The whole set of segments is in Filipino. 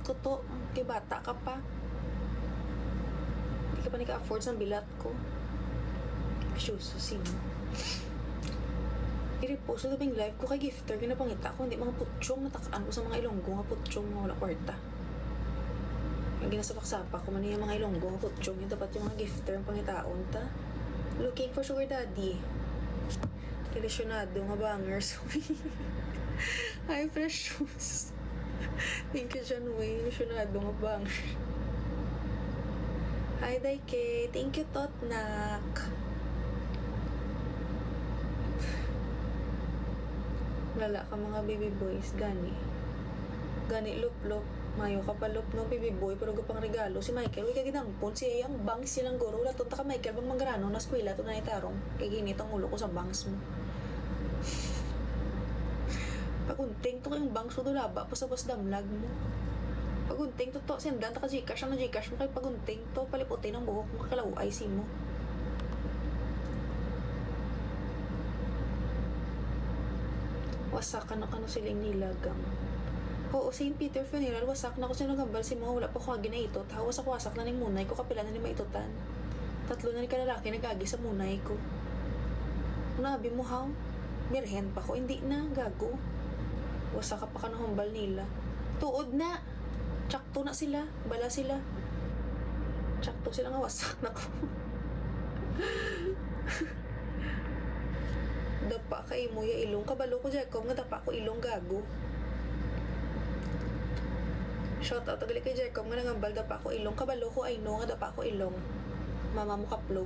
ko to. Kay bata ka pa. Hindi ka pa nika-afford sa bilat ko. Sususin. I-repost sa tabing live ko kay gifter. Ginapangita ko. Hindi mga putsyong natakaan ko sa mga ilonggo. Nga putsyong mga wala kwarta. Ang ginasapak-sapak ko man yung mga ilonggo. Nga putsyong. Yung dapat yung mga gifter ang pangitaon ta. Looking for sugar daddy. Ilesyonado nga bangers. Hi, fresh shoes. Thank you, John Wayne. Ilesyonado nga bangers. Hi, Daike. Thank you, Totnak. Lala ka mga baby boys. Gani lup-lup. Mayo ka pa lup no baby boy. Pero gapang regalo. Si Michael, uy kaginampon. Siya yung bangs silang guro. Wala tonta ka Michael. Bang mangrano na skwela. Ito na itarong. Kaya ginit ang ulo ko sa bangs mo. Pagunting to kayong bangs mo dulaba. Pasabas damlag mo. Pagunting to to. Sendan ta ka Gcash. Ang Gcash mo kay pagunting to. Paliputin ang buhok mo. Kakalaw ay si mo. Wasak ka na silang nilagang. Oo, St. Peter funeral, wasak na ko sinagambal si mga wala pa ko agi na ito. Wasak na ning munay ko, kapila na ni maitutan. 3 na ni kalalaki nagagi sa munay ko. Nabi mo haw? Mirhen pa ko, hindi na, gago. Wasak ka pa ka ng humbal nila. Tuod na! Tsakto na sila, bala sila. Tsakto sila nga wasak na ko. Dapa ka imo ya ilong. Kabalo ko Jacob nga dapa ko ilong gago. Shout out tagali kay Jacob nga nangambal dapa ko ilong. Kabalo ko ay no nga dapa ko ilong. Mama mo kaplog.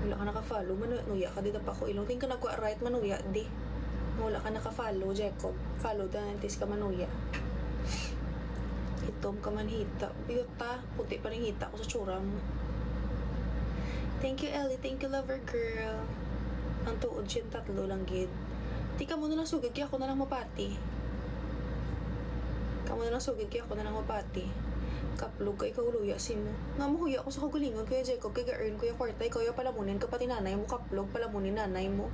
Wala ka naka-follow manuya ka di dapa ko ilong. Ting ka nagwa-right manuya di. Wala ka naka-follow Jacob. Follow tanantis ka manuya. Itom ka manhita. Biyota. Puti pa rin hita ko sa tsura mo. Thank you, Ellie. Thank you, lover girl. Ang tuod siya 3 lang, gid. Di ka mo na lang sugid, kaya ako na lang mapati. Ka mo na lang sugid, kaya ako na lang mapati. Kaplog ka, ikaw luya si mo. Nga mo huya ako sa kagulingon, kaya Jacob, kaya earn ko yung kwarta, ikaw yung palamunin, kapati nanay mo, kaplog, palamunin nanay mo.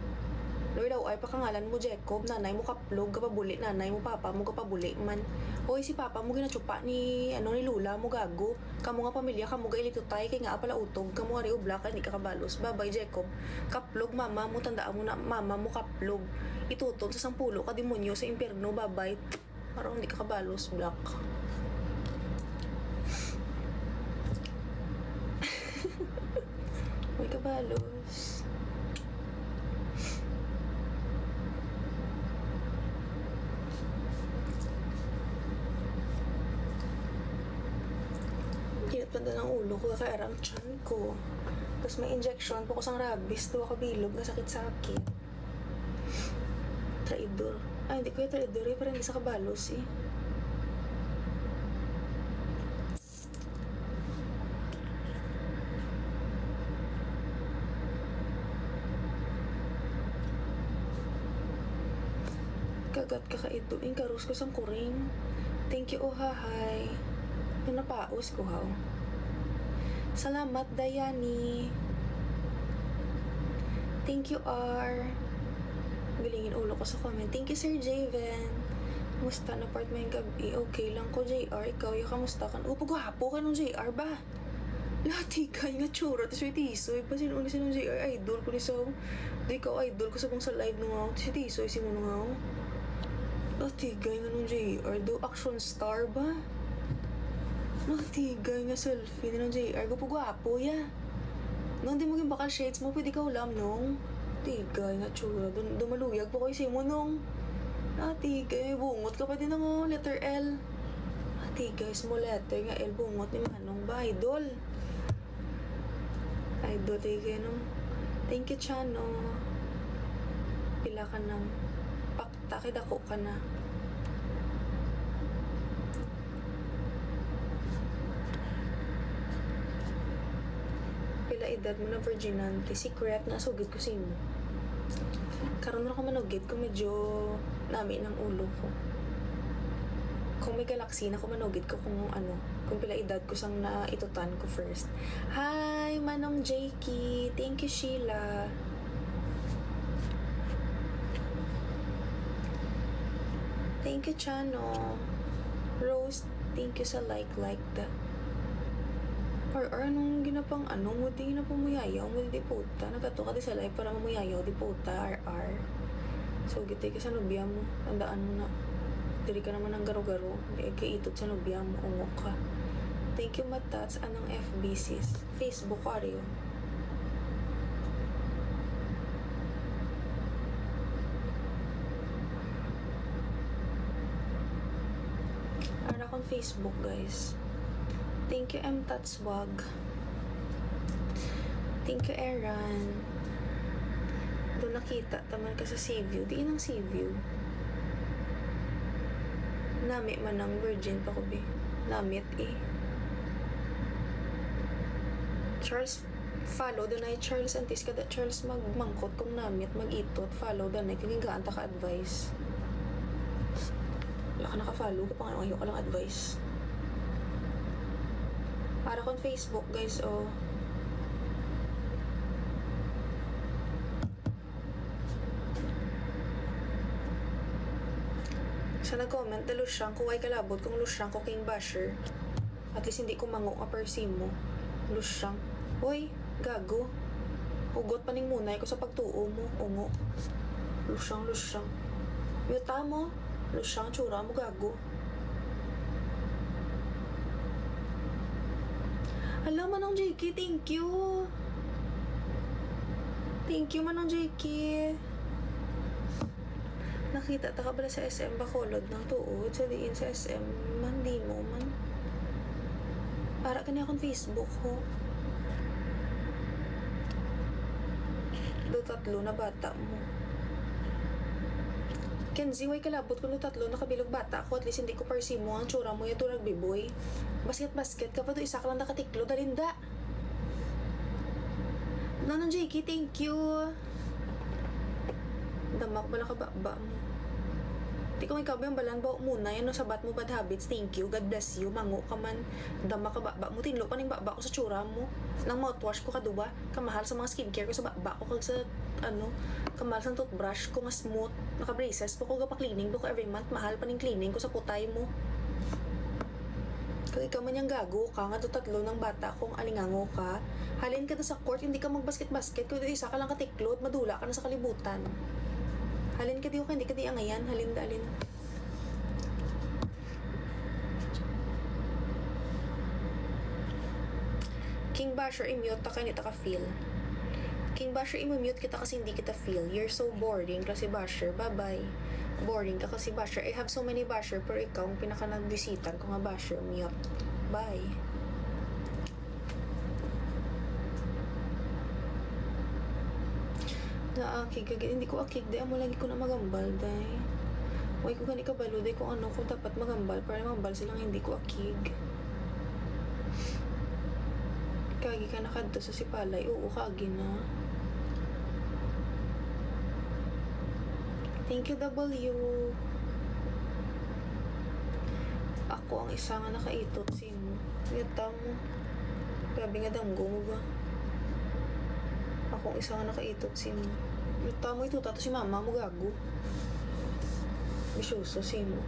Lord, ay pakangalan mo, Jacob, nanay mo, kaplog, kapabuli, nanay mo, papa mo, kapabuli man. Hoy, si papa mo ginatsupa ni Lula mo gago. Kamu nga pamilya, kamu ga ilitutay, kay nga pala utog, kamu nga rin ublak, hindi ka kabalos. Babay, Jacob. Kaplog, mama mo, tandaan mo na, mama mo kaplog. Ituton sa 10 ka demonyo sa impyerno, babay. Parang hindi ka kabalos, black. May kabalos. Panda ng ulo ko, kaya ang tiyan ko. Tapos may injection po ko sang rabies, 2 kabilog na sakit-sakit. Traidor. Ay, hindi ko yung traidor eh, parang hindi sa kabalos eh. Kagat ka kaituin, karus ko sang kuring. Thank you, oh hahay. Yung napaos ko haw. Salamat, Dayani. Thank you, R. Bilingin ulo ko sa comment. Thank you, Sir Javen. Musta na part mo yung gabi? Okay lang ko, JR. Ikaw, yung kamusta ka? Pagwapo ka nung JR ba? Lati ka, yung tsura. Tapos yung tisoy. Pa sinuli si nung JR. Idol ko ni Saw. Di ikaw, idol ko sa bang sa live nung haw. Si tisoy, si mo nung haw. Lati ka, yung nung JR. Do action star ba? Nakatigay nga selfie ni ng JR. Gwapo ya. Nung di mo yung bakal shades mo, pwede ka ulam nung. Tigay nga tsura. Dumaluyag po kayo mo nung. Natigay. Bungot ka pa din ng letter L. Natigay. Small letter nga L. Bungot ni Manong ba? Idol. Idol. Tigay nung. Thank you, Chano. Pila ka ng pakta. Kidako ka na. Pila edad mo na virginante, secret na sugid ko sino. Karon na ko manugid ko medyo nami ng ulo ko. Kung may galaxy na ko manugid ko kung ano, kung pila edad ko sang naitutan ko first. Hi, Manong Jakey. Thank you, Sheila. Thank you, Chano. Rose, thank you sa like da. Or anong ginapang mo di ginapang muyayaw mo di puta. Nagato ka di sa live para mamuyayaw di puta, RR. So, gitay ka sa nubya mo. Tandaan mo na. Diri ka naman ng garo-garo. Di ka itot sa nubya mo. Ungok ka. Thank you, Matats. Anong FBCs? Facebook, Ario. Ara akong Facebook, guys. Thank you, Tatswag. Thank you, Eran. Doon nakita, taman ka sa Seaview. Di inang Seaview. Nami man ng virgin pa ko, be. Namit, eh. Charles, follow doon ay Charles antis kada Charles magmangkot kung namit, mag-itot. Follow doon ay kinigaan ta ka-advice. Wala ka naka-follow, kapag ayaw ka lang advice. Para kong Facebook, guys, oh. Sa nag-comment na lusyang ko ay kalabot kung lusyang ko king basher. At least hindi ko mango ka per mo. Lusyang. Hoy, gago. Hugot pa ning munay ko sa pagtuo mo. Ungo. Lusyang. Yuta mo. Lusyang, tsura mo, gago. Alam, Manong JK, thank you. Thank you, Manong JK. Nakita ta ka bala sa SM Bacolod ng tuod sa diin sa SM man, di mo man. Para kanya akong Facebook ho. Do tatlo na bata mo. Kenzie, way kalabot ko no tatlo na kabilog bata ko, at least hindi ko parsi mo ang tsura mo yung turag biboy. Basket ka pa to, isa ka lang nakatiklo, dalinda. Nanong JK, thank you. Damak ba nakababa mo? Di ko may kabayang balang ba muna yan no, sabat mo bad habits, thank you, God bless you, mango ka man. Damak ka baba mo, tinlo pa ning baba ko sa tsura mo. Nang mouthwash ko kaduba, kamahal sa mga skincare ko sa baba ko, kag sa kamahal sa toothbrush ko nga smooth, naka-braces po ko gapa-cleaning po ko every month, mahal pa ning cleaning ko sa putay mo. Kung ikaw man yung gago ka, nga to tatlo ng bata kung alingango ka, halin ka na sa court, hindi ka mag-basket-basket, kung isa ka lang katiklot, madula ka na sa kalibutan. Halin ka di ko, hindi ka di angayan, halin. King Basher, i-mute ta kayo, nita ka feel. King Basher, i-mute kita kasi hindi kita feel. You're so boring kasi Basher, bye-bye. Boring ka kasi Basher. I have so many Basher, pero ikaw ang pinaka-nagbisitan ko nga Basher, mute. Bye. Naakig, hindi ko akig, day mo lagi ko na magambal, day. Huwag ko gani kabalo, day kung ano ko dapat magambal, para magambal silang hindi ko akig. Kagi ka nakadto sa sipalay, oo, kagi na. Thank you, W. Ako ang isa nga nakaitot sino. Yata mo. Grabe nga damgo mo ba? Ako ang isa nga nakaitot sino. Yata mo ito, tato si mama mo gago. Bisyoso sino.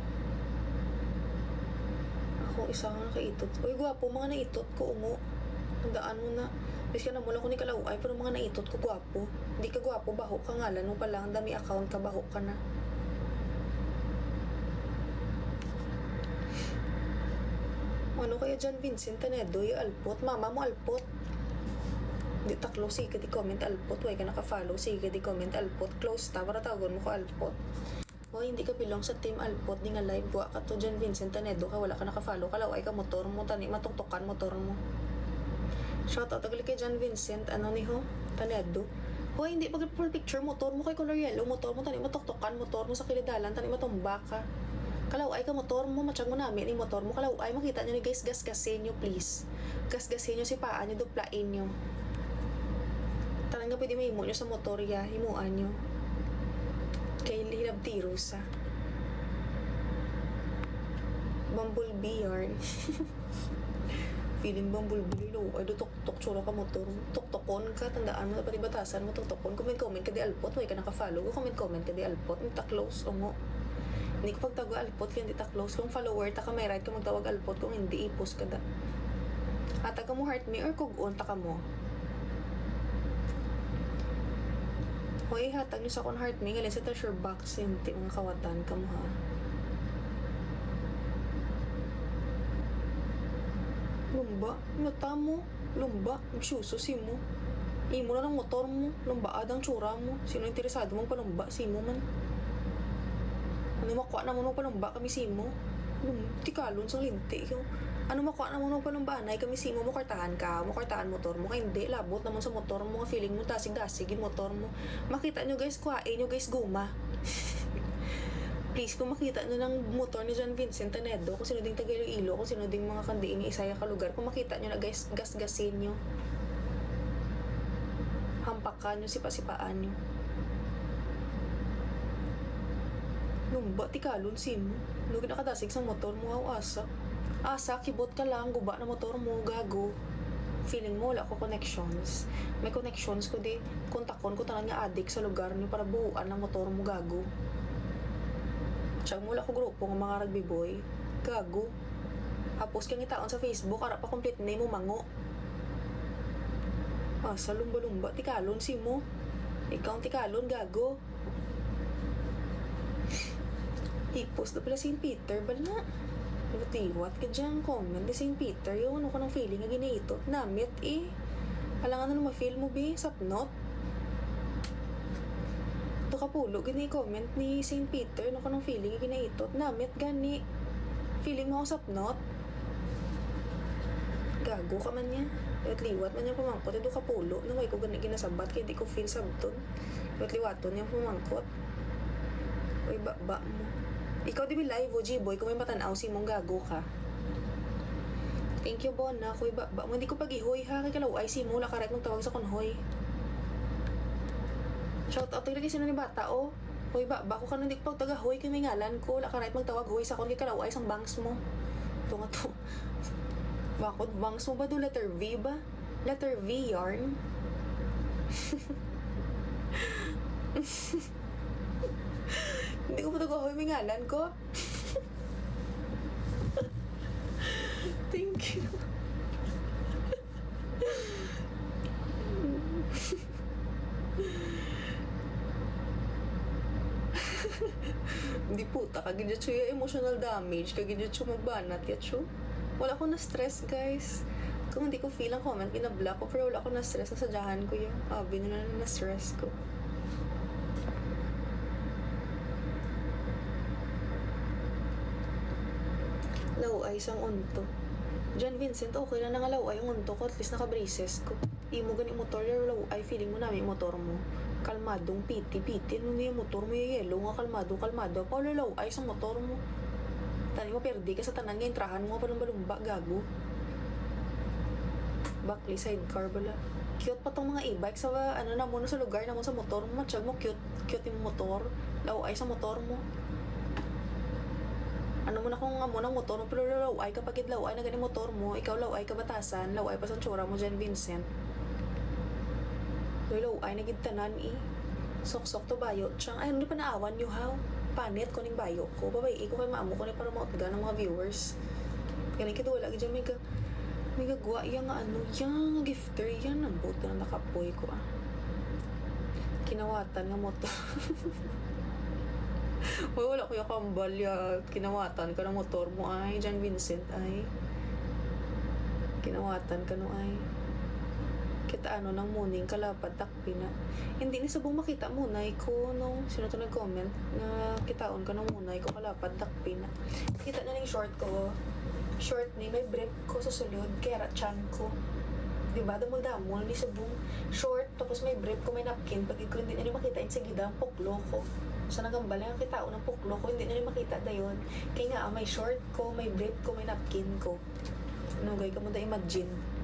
Ako ang isa nga nakaitot. Uy, gwapo mga naitot ko, umo. Tandaan mo na. Bis ka na mula ko ni kalaway, pero mga naitot ko gwapo. Hindi ka gwapo, baho ka nga lang. Nung pala, ang dami account ka, baho ka na. Ano kaya dyan, Vincent Tanedo, yung alpot? Mama mo alpot. Di taklo, sige di comment alpot. Huwag ka naka-follow, sige di comment alpot. Close ta, para tawagon mo ko alpot. O, hindi ka belong sa team alpot. Di nga live, buwa ka to dyan, Vincent Tanedo. Kaya wala ka naka-follow. Kalaway ka motor mo, tani, matuktukan motor mo. Shoutout tagali kay John Vincent, ano ni ho? Tanedo. Hoy, hindi pag full picture motor mo kay color yellow, motor mo tani matoktokan, motor mo sa kilidalan, tani matumba ka. Kalaway ka motor mo, matsyang mo namin ni motor mo. Kalaway, makita niyo ni guys, gasgasin niyo please. Gasgasin niyo si paa niyo, duplain niyo. Tanang nga pwede mahimo niyo sa motor ya, himuan niyo. Kay Lilab Tirusa. Bumblebee yarn. Feeling bumblebee lo, ay do tok tsura ka motor, toktokon ka, tandaan mo, pati batasan mo, toktokon, comment ka di alpot, huwag ka naka-follow, comment ka di alpot, mita close, ungo. Hindi ko pagtawag alpot kaya hindi ta close. Kung follower ta ka may right ka magtawag alpot, kung hindi i-post ka da. At ka mo heart me or kugon ta ka mo. Hoy, hatag niyo sa akong heart me ngalin sa treasure box hindi mga kawatan ka mo ha. Lumba, mata mo. Lumba, magsyuso si mo. Imo na ng motor mo. Lumba adang tsura mo. Sino interesado mong palumba? Si mo man. Ano makuha na mo nung palumba kami si mo? Tikalon sang linti. Ano makuha na mo nung palumba? Anay kami si mo. Mukartahan ka. Mukartahan motor mo. Kaya hindi. Labot naman sa motor mo. Mga feeling mo tasig-dasig yung motor mo. Makita nyo guys. Kuhain nyo guys guma. Please, kung makita nyo ng motor ni John Vincent Tanedo, kung sino ding taga Iloilo, kung sino ding mga kandiing isaya ka lugar, kung makita nyo na guys, gas-gasin nyo. Hampakan nyo, sipa-sipaan nyo. Lumba, tikalon sim. Nung nakadasig sa motor mo, aw asa. Asa, kibot ka lang, guba na motor mo, gago. Feeling mo, wala ko connections. May connections ko di, kontakon ko tanan nga adik sa lugar nyo para buuan ng motor mo, gago. Tsaka mula ko grupo ng mga rugby boy. Gago. Hapos kang itaon sa Facebook, harap pa complete name mo mango. Sa lumba-lumba, tikalon si mo. Ikaw ang tikalon, gago. I-post na pala St. Peter, bala na. Nagatiwat ka dyan, comment ni St. Peter. Yung ano ko ng feeling na ginito. Namit eh. Alangan na ma-feel mo, be. Sapnot. Kapulo, gani comment ni St. Peter no kanang feeling ginaitot namit gani feeling mo ako sapnot gago ka man niya at liwat man niya pumangkot ito kapulo na may ko gani ginasabat kaya di ko feel sabton at liwaton niya pumangkot oy ba mo ikaw di ba live o G-boy kung may matanaw si mong gago ka thank you Bona koy ba mo hindi ko pagihoy ha kay kalaw ay si mo lakaret mong tawag sa konhoy. Shout out talaga sino ni bata oh. Hoy ba, bako ka nung di ko taga hoy kay may ngalan ko. Laka right magtawag hoy sa kon kay kalaway sang bangs mo. Ito nga to. Bakod bangs mo ba do letter V ba? Letter V yarn. Hindi ko pa taga hoy may ngalan ko. Thank you. Hindi puta, kagidyo yung emotional damage, kagidyo magbanat yatso. Wala ko na stress guys. Kung hindi ko feel ang comment, binablock ko, pero wala ko na stress, nasadyahan ko yung binila na stress ko. Laway sang unto. John Vincent, okay lang nangalaway yung unto ko, at least naka-braces ko. Imo gani motor yung laway, feeling mo namin motor mo. Kalmadong piti, ano yung motor mo yung yellow nga kalmado. Paulalaw ay sa motor mo. Tani mo, perdi ka sa tanan nga, intrahan mo pa ng balumba, gago. Backly sidecar bala. Cute pa tong mga e-bike sa, ano na mo sa lugar na mo sa motor mo. Matsyag mo, cute yung motor. Law ay sa motor mo. Ano mo na kung amo ng motor mo, pero law ay kapag law ay na gani motor mo, ikaw law ay kabatasan, law ay pa sa tsura mo dyan, Vincent. Lolo, ay nagigtanan Sok-sok to bayo. Tsang, ay, hindi pa naawan nyo how? Panit ko ning bayo ko. Babay, ko kay maamo ko na para mautga ng mga viewers. Ganun kita wala. Diyan may gagwa yung ano, yung gifter yan. Ang buto na nakapoy ko Kinawatan nga mo to. Wala ko yung kambal ya. Kinawatan ka ng motor mo ay. John Vincent ay. Kinawatan ka no ay. Kita ano ng muning kalapad takpi na hindi ni sabong makita munay ko no sino to nag-comment na kitaon ka ng munay ko kalapad takpi na kita na ng short ko short ni may brief ko sa sulod kaya chan ko diba damol ni sabong short tapos may brief ko may napkin pag ko hindi na makita insigida ang puklo ko sa nagambal nga kitaon ng puklo ko hindi na makita dayon kaya nga may short ko may brief ko may napkin ko ano gay ka mo da imagine